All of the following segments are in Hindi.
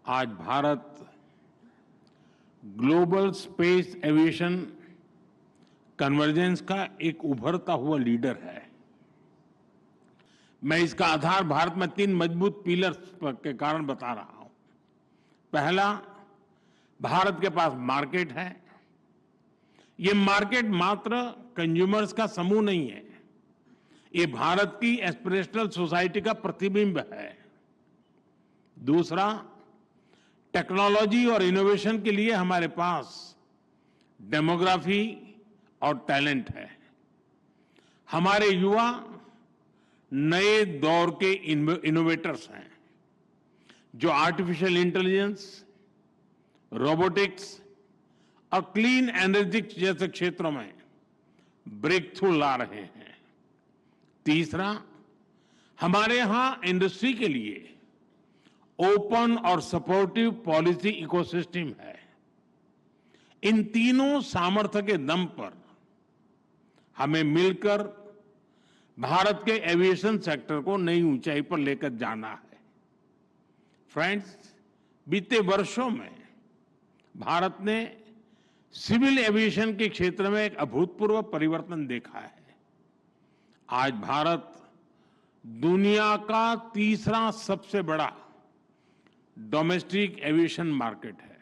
आज Bharat global space aviation convergence का एक उभरता हुआ लीडर है। मैं इसका आधार भारत में 3 मजबूत पिलर्स के कारण बता रहा हूं। पहला, भारत के पास मार्केट है। ये मार्केट मात्र कंज्यूमर्स का समूह नहीं है, ये भारत की एस्पिरेशनल सोसाइटी का प्रतिबिंब है। दूसरा, टेक्नोलॉजी और इनोवेशन के लिए हमारे पास डेमोग्राफी और टैलेंट है। हमारे युवा नए दौर के इनोवेटर्स हैं जो आर्टिफिशियल इंटेलिजेंस, रोबोटिक्स और क्लीन एनर्जी जैसे क्षेत्रों में ब्रेक थ्रू ला रहे हैं। तीसरा, हमारे यहां इंडस्ट्री के लिए ओपन और सपोर्टिव पॉलिसी इकोसिस्टम है। इन तीनों सामर्थ्य के दम पर हमें मिलकर भारत के एविएशन सेक्टर को नई ऊंचाई पर लेकर जाना है। फ्रेंड्स, बीते वर्षों में भारत ने सिविल एविएशन के क्षेत्र में एक अभूतपूर्व परिवर्तन देखा है। आज भारत दुनिया का तीसरा सबसे बड़ा डोमेस्टिक एविएशन मार्केट है।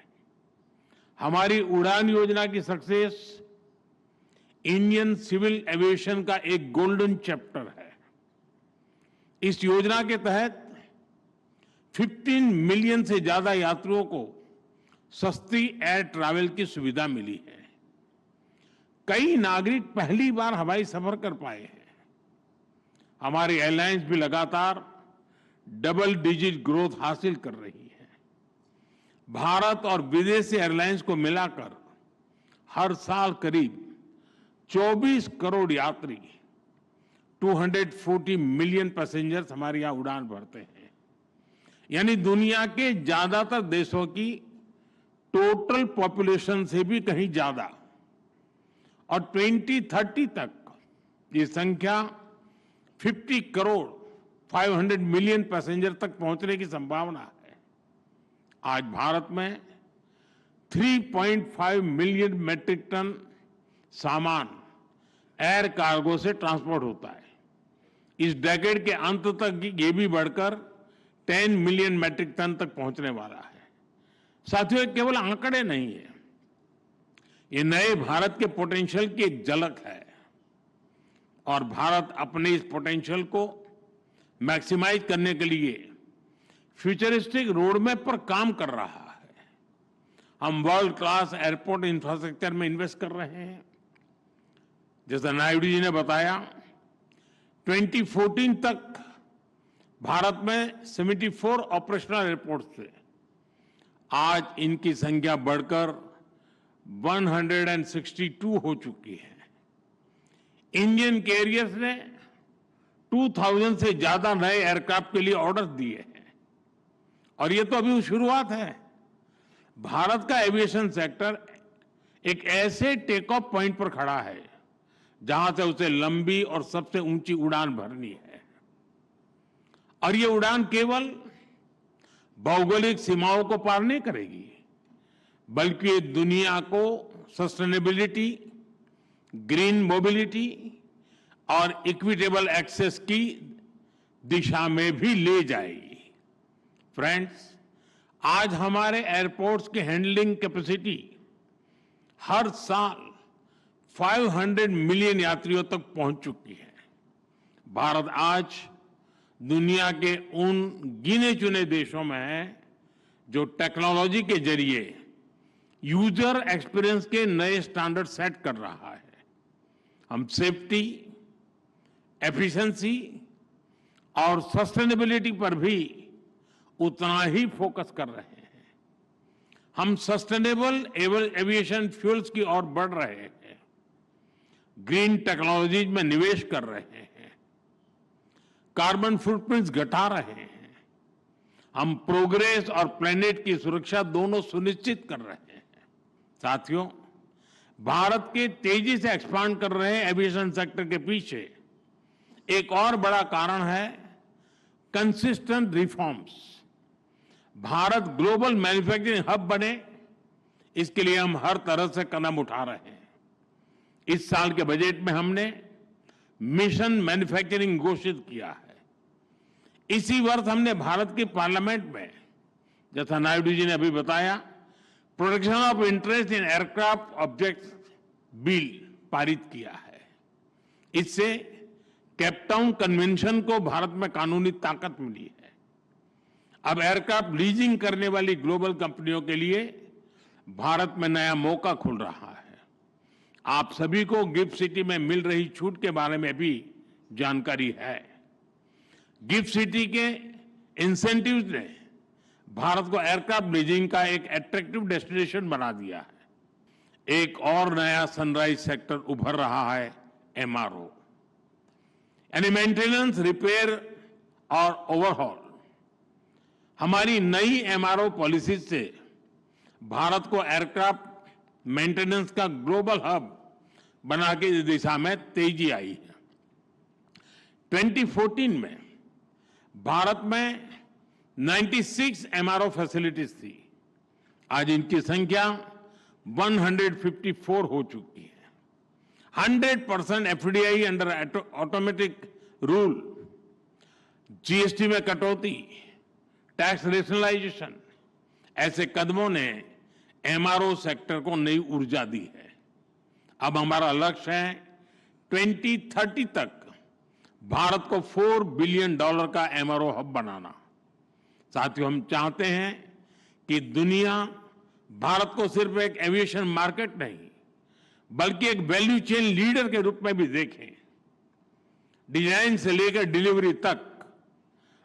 हमारी उड़ान योजना की सक्सेस इंडियन सिविल एविएशन का एक गोल्डन चैप्टर है। इस योजना के तहत 15 मिलियन से ज्यादा यात्रियों को सस्ती एयर ट्रैवल की सुविधा मिली है। कई नागरिक पहली बार हवाई सफर कर पाए हैं। हमारी एयरलाइंस भी लगातार डबल डिजिट ग्रोथ हासिल कर रही है। भारत और विदेशी एयरलाइंस को मिलाकर हर साल करीब 24 करोड़ यात्री, 240 मिलियन पैसेंजर्स हमारे यहां उड़ान भरते हैं। यानी दुनिया के ज्यादातर देशों की टोटल पॉपुलेशन से भी कहीं ज्यादा। और 2030 तक ये संख्या 50 करोड़ 500 मिलियन पैसेंजर तक पहुंचने की संभावना है। आज भारत में 3.5 मिलियन मैट्रिक टन सामान एयर कार्गो से ट्रांसपोर्ट होता है। इस डेकेड के अंत तक ये भी बढ़कर 10 मिलियन मैट्रिक टन तक पहुंचने वाला है। साथियों, ये केवल आंकड़े नहीं है, ये नए भारत के पोटेंशियल की एक झलक है। और भारत अपने इस पोटेंशियल को मैक्सिमाइज करने के लिए फ्यूचरिस्टिक रोडमैप पर काम कर रहा है। हम वर्ल्ड क्लास एयरपोर्ट इंफ्रास्ट्रक्चर में इन्वेस्ट कर रहे हैं। जैसा नायडू जी ने बताया, 2014 तक भारत में 74 ऑपरेशनल एयरपोर्ट थे। आज इनकी संख्या बढ़कर 162 हो चुकी है। इंडियन कैरियर्स ने 2000 से ज्यादा नए एयरक्राफ्ट के लिए ऑर्डर दिए हैं। और ये तो अभी शुरुआत है। भारत का एविएशन सेक्टर एक ऐसे टेक ऑफ पॉइंट पर खड़ा है जहां से उसे लंबी और सबसे ऊंची उड़ान भरनी है। और ये उड़ान केवल भौगोलिक सीमाओं को पार नहीं करेगी, बल्कि ये दुनिया को सस्टेनेबिलिटी, ग्रीन मोबिलिटी और इक्विटेबल एक्सेस की दिशा में भी ले जाएगी। फ्रेंड्स, आज हमारे एयरपोर्ट्स की हैंडलिंग कैपेसिटी हर साल 500 मिलियन यात्रियों तक पहुंच चुकी है। भारत आज दुनिया के उन गिने चुने देशों में है जो टेक्नोलॉजी के जरिए यूजर एक्सपीरियंस के नए स्टैंडर्ड सेट कर रहा है। हम सेफ्टी, एफिशिएंसी और सस्टेनेबिलिटी पर भी उतना ही फोकस कर रहे हैं। हम सस्टेनेबल एविएशन फ्यूल्स की ओर बढ़ रहे हैं, ग्रीन टेक्नोलॉजीज में निवेश कर रहे हैं, कार्बन फुटप्रिंट्स घटा रहे हैं। हम प्रोग्रेस और प्लेनेट की सुरक्षा दोनों सुनिश्चित कर रहे हैं। साथियों, भारत के तेजी से एक्सपांड कर रहे एविएशन सेक्टर के पीछे एक और बड़ा कारण है consistent reforms. Bharat global manufacturing hub बने, इसके लिए हम हर तरह से कदम उठा रहे हैं। इस साल के बजट में हमने मिशन मैन्युफैक्चरिंग घोषित किया है। इसी वर्ष हमने भारत की पार्लियामेंट में, जैसा नायडू जी ने अभी बताया, protection of interest in aircraft objects bill पारित किया है। इससे केपटाउन कन्वेंशन को भारत में कानूनी ताकत मिली है। अब एयरक्राफ्ट लीजिंग करने वाली ग्लोबल कंपनियों के लिए भारत में नया मौका खुल रहा है। आप सभी को गिफ्ट सिटी में मिल रही छूट के बारे में भी जानकारी है। गिफ्ट सिटी के इंसेंटिव्स ने भारत को एयरक्राफ्ट लीजिंग का एक अट्रैक्टिव डेस्टिनेशन बना दिया है। एक और नया सनराइज सेक्टर उभर रहा है, एमआरओ, यानी मेंटेनेंस, रिपेयर और ओवरहॉल। हमारी नई एमआरओ पॉलिसी से भारत को एयरक्राफ्ट मेंटेनेंस का ग्लोबल हब बना के इस दिशा में तेजी आई है। 2014 में भारत में 96 एमआरओ फैसिलिटीज थी। आज इनकी संख्या 154 हो चुकी है। 100% FDI under automatic rule, GST में कटौती, टैक्स रेशनलाइजेशन, ऐसे कदमों ने एमआरओ सेक्टर को नई ऊर्जा दी है। अब हमारा लक्ष्य है 2030 तक भारत को $4 बिलियन का एमआरओ हब बनाना। साथियों, हम चाहते हैं कि दुनिया भारत को सिर्फ एक एविएशन मार्केट नहीं, बल्कि एक वैल्यू चेन लीडर के रूप में भी देखे। डिजाइन से लेकर डिलीवरी तक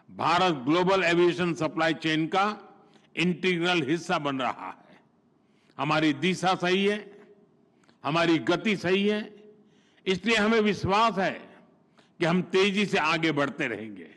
Bharat global aviation supply chain का इंटीग्रल हिस्सा बन रहा है। हमारी दिशा सही है, हमारी गति सही है, इसलिए हमें विश्वास है कि हम तेजी से आगे बढ़ते रहेंगे।